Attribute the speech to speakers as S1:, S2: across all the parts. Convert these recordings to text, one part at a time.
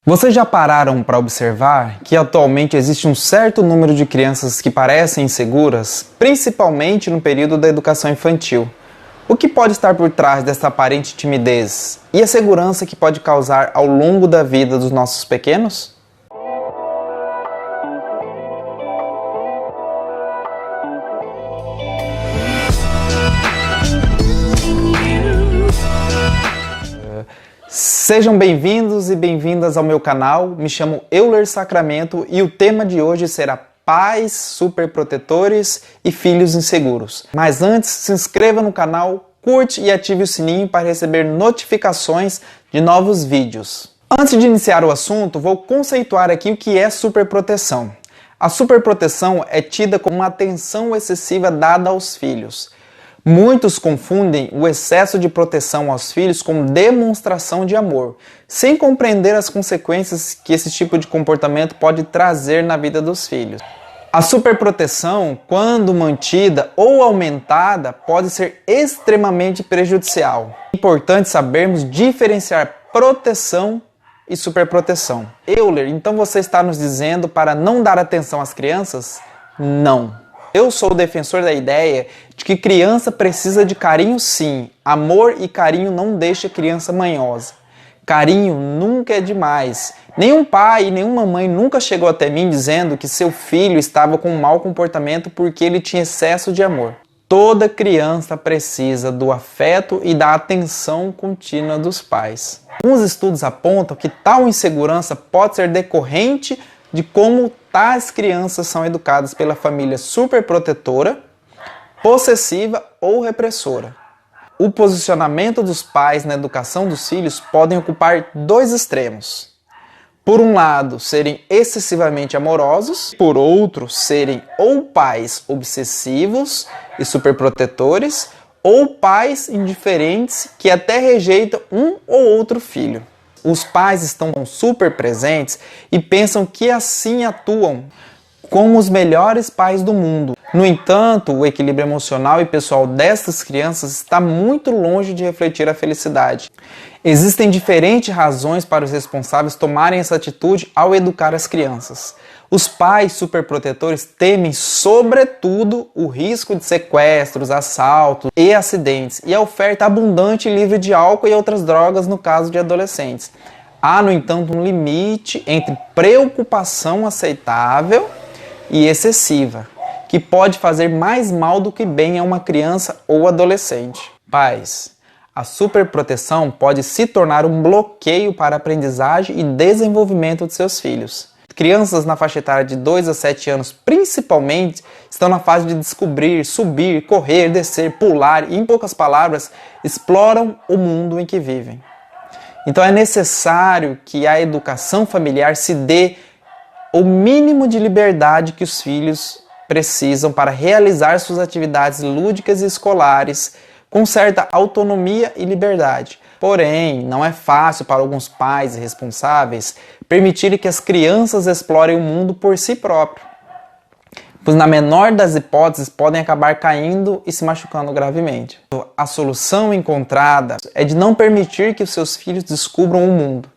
S1: Vocês já pararam para observar que atualmente existe um certo número de crianças que parecem inseguras, principalmente no período da educação infantil? O que pode estar por trás dessa aparente timidez e a segurança que pode causar ao longo da vida dos nossos pequenos? Sejam bem-vindos e bem-vindas ao meu canal. Me chamo Euler Sacramento e o tema de hoje será pais superprotetores e filhos inseguros. Mas antes, se inscreva no canal, curte e ative o sininho para receber notificações de novos vídeos. Antes de iniciar o assunto, vou conceituar aqui o que é superproteção. A superproteção é tida como uma atenção excessiva dada aos filhos. Muitos confundem o excesso de proteção aos filhos com demonstração de amor, sem compreender as consequências que esse tipo de comportamento pode trazer na vida dos filhos. A superproteção, quando mantida ou aumentada, pode ser extremamente prejudicial. É importante sabermos diferenciar proteção e superproteção. Euler, então você está nos dizendo para não dar atenção às crianças? Não. Eu sou o defensor da ideia de que criança precisa de carinho sim. Amor e carinho não deixa criança manhosa. Carinho nunca é demais. Nenhum pai e nenhuma mãe nunca chegou até mim dizendo que seu filho estava com um mau comportamento porque ele tinha excesso de amor. Toda criança precisa do afeto e da atenção contínua dos pais. Alguns estudos apontam que tal insegurança pode ser decorrente de como tais crianças são educadas pela família superprotetora, possessiva ou repressora. O posicionamento dos pais na educação dos filhos podem ocupar dois extremos. Por um lado, serem excessivamente amorosos, por outro, serem ou pais obsessivos e superprotetores, ou pais indiferentes que até rejeitam um ou outro filho. Os pais estão super presentes e pensam que assim atuam como os melhores pais do mundo. No entanto, o equilíbrio emocional e pessoal destas crianças está muito longe de refletir a felicidade. Existem diferentes razões para os responsáveis tomarem essa atitude ao educar as crianças. Os pais superprotetores temem, sobretudo, o risco de sequestros, assaltos e acidentes e a oferta abundante e livre de álcool e outras drogas no caso de adolescentes. Há, no entanto, um limite entre preocupação aceitável e excessiva, que pode fazer mais mal do que bem a uma criança ou adolescente. Pais, a superproteção pode se tornar um bloqueio para a aprendizagem e desenvolvimento de seus filhos. Crianças na faixa etária de 2 a 7 anos, principalmente, estão na fase de descobrir, subir, correr, descer, pular e, em poucas palavras, exploram o mundo em que vivem. Então é necessário que a educação familiar se dê o mínimo de liberdade que os filhos precisam para realizar suas atividades lúdicas e escolares com certa autonomia e liberdade. Porém, não é fácil para alguns pais e responsáveis permitirem que as crianças explorem o mundo por si próprios, pois na menor das hipóteses podem acabar caindo e se machucando gravemente. A solução encontrada é de não permitir que os seus filhos descubram o mundo.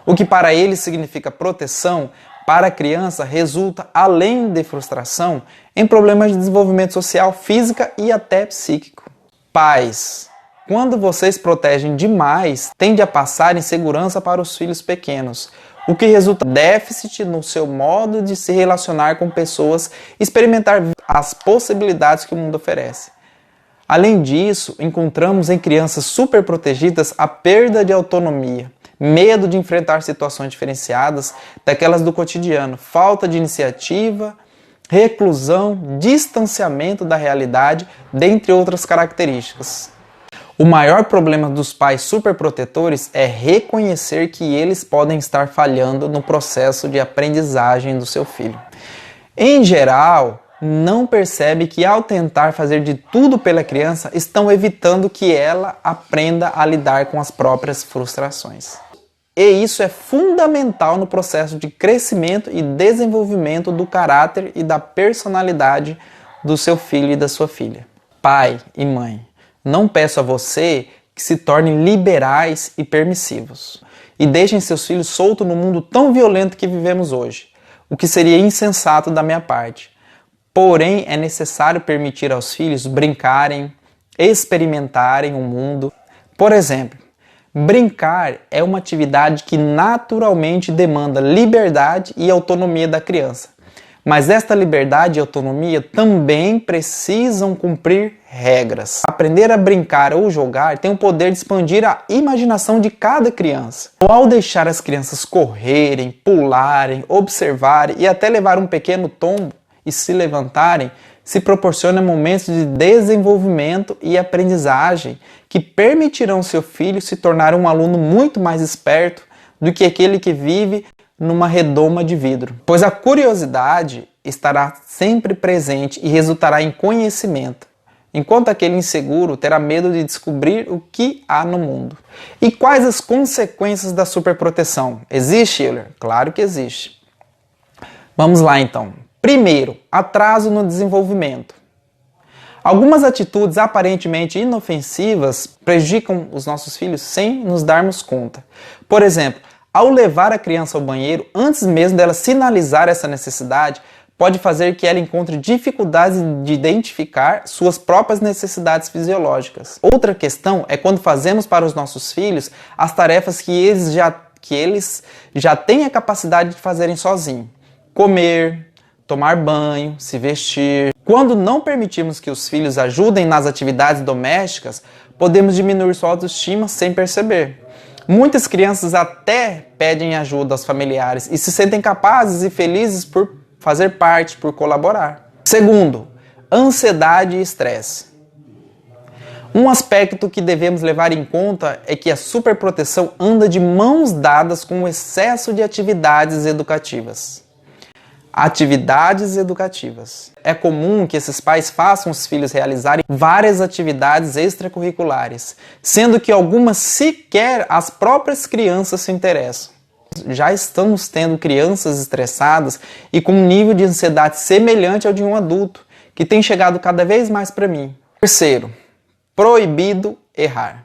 S1: O que para eles significa proteção, para a criança resulta, além de frustração, em problemas de desenvolvimento social, física e até psíquico. Pais, quando vocês protegem demais, tende a passar insegurança para os filhos pequenos, o que resulta em déficit no seu modo de se relacionar com pessoas e experimentar as possibilidades que o mundo oferece. Além disso, encontramos em crianças superprotegidas a perda de autonomia, medo de enfrentar situações diferenciadas daquelas do cotidiano, falta de iniciativa, reclusão, distanciamento da realidade, dentre outras características. O maior problema dos pais superprotetores é reconhecer que eles podem estar falhando no processo de aprendizagem do seu filho. Em geral, não percebe que ao tentar fazer de tudo pela criança, estão evitando que ela aprenda a lidar com as próprias frustrações. E isso é fundamental no processo de crescimento e desenvolvimento do caráter e da personalidade do seu filho e da sua filha. Pai e mãe, não peço a você que se tornem liberais e permissivos. e deixem seus filhos soltos no mundo tão violento que vivemos hoje, o que seria insensato da minha parte. Porém, é necessário permitir aos filhos brincarem, experimentarem o mundo. Por exemplo, brincar é uma atividade que naturalmente demanda liberdade e autonomia da criança. Mas esta liberdade e autonomia também precisam cumprir regras. Aprender a brincar ou jogar tem o poder de expandir a imaginação de cada criança. Ao deixar as crianças correrem, pularem, observarem e até levar um pequeno tombo e se levantarem, se proporciona momentos de desenvolvimento e aprendizagem que permitirão seu filho se tornar um aluno muito mais esperto do que aquele que vive numa redoma de vidro, pois a curiosidade estará sempre presente e resultará em conhecimento, enquanto aquele inseguro terá medo de descobrir o que há no mundo. E quais as consequências da superproteção? Existe, Euler? Claro que existe. Vamos lá então. Primeiro, atraso no desenvolvimento. Algumas atitudes aparentemente inofensivas prejudicam os nossos filhos sem nos darmos conta. Por exemplo, ao levar a criança ao banheiro, antes mesmo dela sinalizar essa necessidade, pode fazer que ela encontre dificuldades de identificar suas próprias necessidades fisiológicas. Outra questão é quando fazemos para os nossos filhos as tarefas que eles já têm a capacidade de fazerem sozinhos. Comer, tomar banho, se vestir. Quando não permitimos que os filhos ajudem nas atividades domésticas, podemos diminuir sua autoestima sem perceber. Muitas crianças até pedem ajuda aos familiares e se sentem capazes e felizes por fazer parte, por colaborar. Segundo, ansiedade e estresse. Um aspecto que devemos levar em conta é que a superproteção anda de mãos dadas com o excesso de atividades educativas. Atividades educativas. É comum que esses pais façam os filhos realizarem várias atividades extracurriculares, sendo que algumas sequer as próprias crianças se interessam. Já estamos tendo crianças estressadas e com um nível de ansiedade semelhante ao de um adulto, que tem chegado cada vez mais para mim. Terceiro, proibido errar.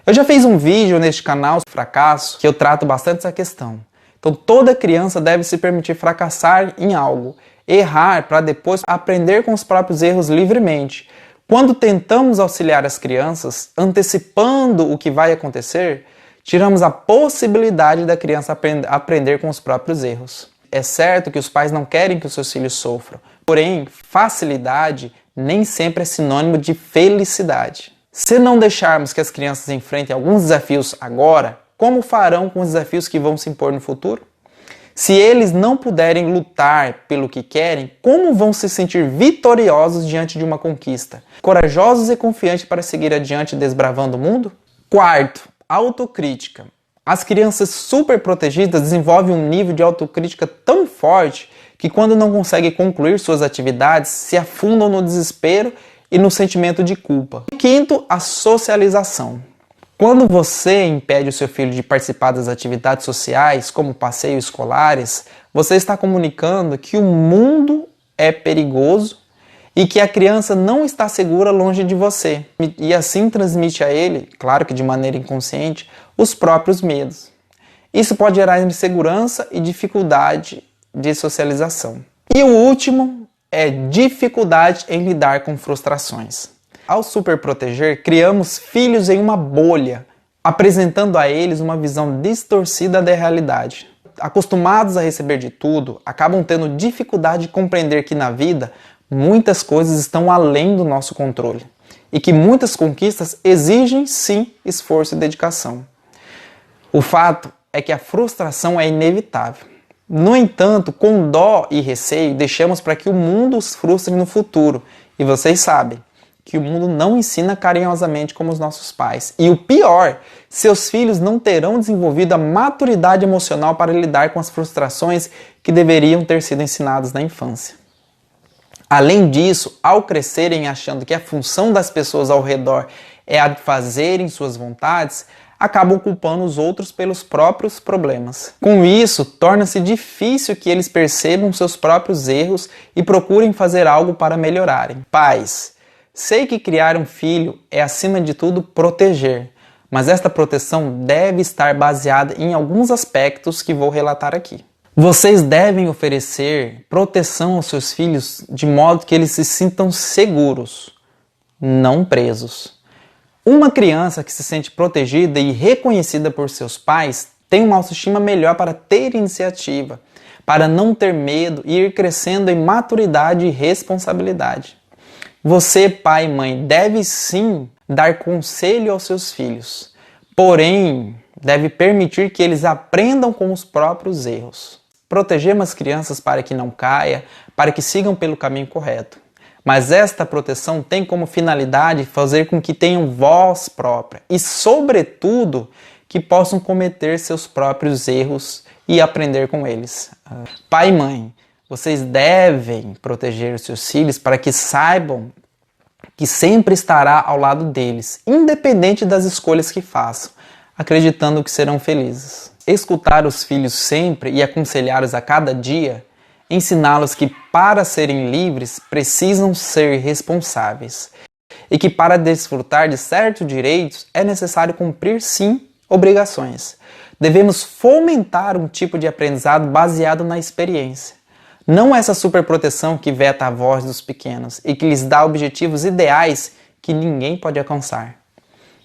S1: Eu já fiz um vídeo neste canal sobre fracasso que eu trato bastante essa questão. Então toda criança deve se permitir fracassar em algo, errar para depois aprender com os próprios erros livremente. Quando tentamos auxiliar as crianças, antecipando o que vai acontecer, tiramos a possibilidade da criança aprender com os próprios erros. É certo que os pais não querem que os seus filhos sofram, porém, facilidade nem sempre é sinônimo de felicidade. Se não deixarmos que as crianças enfrentem alguns desafios agora, como farão com os desafios que vão se impor no futuro? Se eles não puderem lutar pelo que querem, como vão se sentir vitoriosos diante de uma conquista? Corajosos e confiantes para seguir adiante desbravando o mundo? Quarto, autocrítica. As crianças super protegidas desenvolvem um nível de autocrítica tão forte que quando não conseguem concluir suas atividades, se afundam no desespero e no sentimento de culpa. Quinto, a socialização. Quando você impede o seu filho de participar das atividades sociais, como passeios escolares, você está comunicando que o mundo é perigoso e que a criança não está segura longe de você. E assim transmite a ele, claro que de maneira inconsciente, os próprios medos. Isso pode gerar insegurança e dificuldade de socialização. E o último é dificuldade em lidar com frustrações. Ao superproteger, criamos filhos em uma bolha, apresentando a eles uma visão distorcida da realidade. Acostumados a receber de tudo, acabam tendo dificuldade de compreender que na vida muitas coisas estão além do nosso controle e que muitas conquistas exigem sim esforço e dedicação. O fato é que a frustração é inevitável. No entanto, com dó e receio, deixamos para que o mundo os frustre no futuro. E vocês sabem que o mundo não ensina carinhosamente como os nossos pais. E o pior, seus filhos não terão desenvolvido a maturidade emocional para lidar com as frustrações que deveriam ter sido ensinadas na infância. Além disso, ao crescerem achando que a função das pessoas ao redor é a de fazerem suas vontades, acabam culpando os outros pelos próprios problemas. Com isso, torna-se difícil que eles percebam seus próprios erros e procurem fazer algo para melhorarem. Pais, sei que criar um filho é, acima de tudo, proteger, mas esta proteção deve estar baseada em alguns aspectos que vou relatar aqui. Vocês devem oferecer proteção aos seus filhos de modo que eles se sintam seguros, não presos. Uma criança que se sente protegida e reconhecida por seus pais tem uma autoestima melhor para ter iniciativa, para não ter medo e ir crescendo em maturidade e responsabilidade. Você, pai e mãe, deve sim dar conselho aos seus filhos, porém, deve permitir que eles aprendam com os próprios erros. Protegemos as crianças para que não caia, para que sigam pelo caminho correto. Mas esta proteção tem como finalidade fazer com que tenham voz própria e, sobretudo, que possam cometer seus próprios erros e aprender com eles. Pai e mãe, vocês devem proteger os seus filhos para que saibam que sempre estará ao lado deles, independente das escolhas que façam, acreditando que serão felizes. Escutar os filhos sempre e aconselhá-los a cada dia, ensiná-los que para serem livres precisam ser responsáveis e que para desfrutar de certos direitos é necessário cumprir sim obrigações. Devemos fomentar um tipo de aprendizado baseado na experiência. Não essa superproteção que veta a voz dos pequenos e que lhes dá objetivos ideais que ninguém pode alcançar.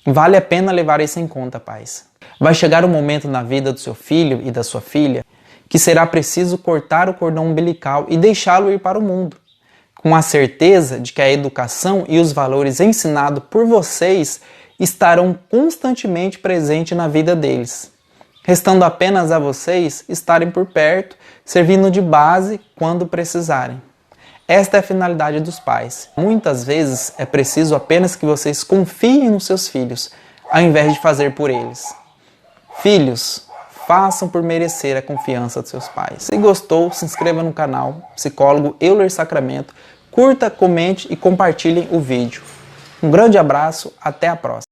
S1: Vale a pena levar isso em conta, pais. Vai chegar um momento na vida do seu filho e da sua filha que será preciso cortar o cordão umbilical e deixá-lo ir para o mundo, com a certeza de que a educação e os valores ensinados por vocês estarão constantemente presentes na vida deles, restando apenas a vocês estarem por perto, servindo de base quando precisarem. Esta é a finalidade dos pais. Muitas vezes é preciso apenas que vocês confiem nos seus filhos, ao invés de fazer por eles. Filhos, façam por merecer a confiança dos seus pais. Se gostou, se inscreva no canal Psicólogo Euler Sacramento, curta, comente e compartilhem o vídeo. Um grande abraço, até a próxima.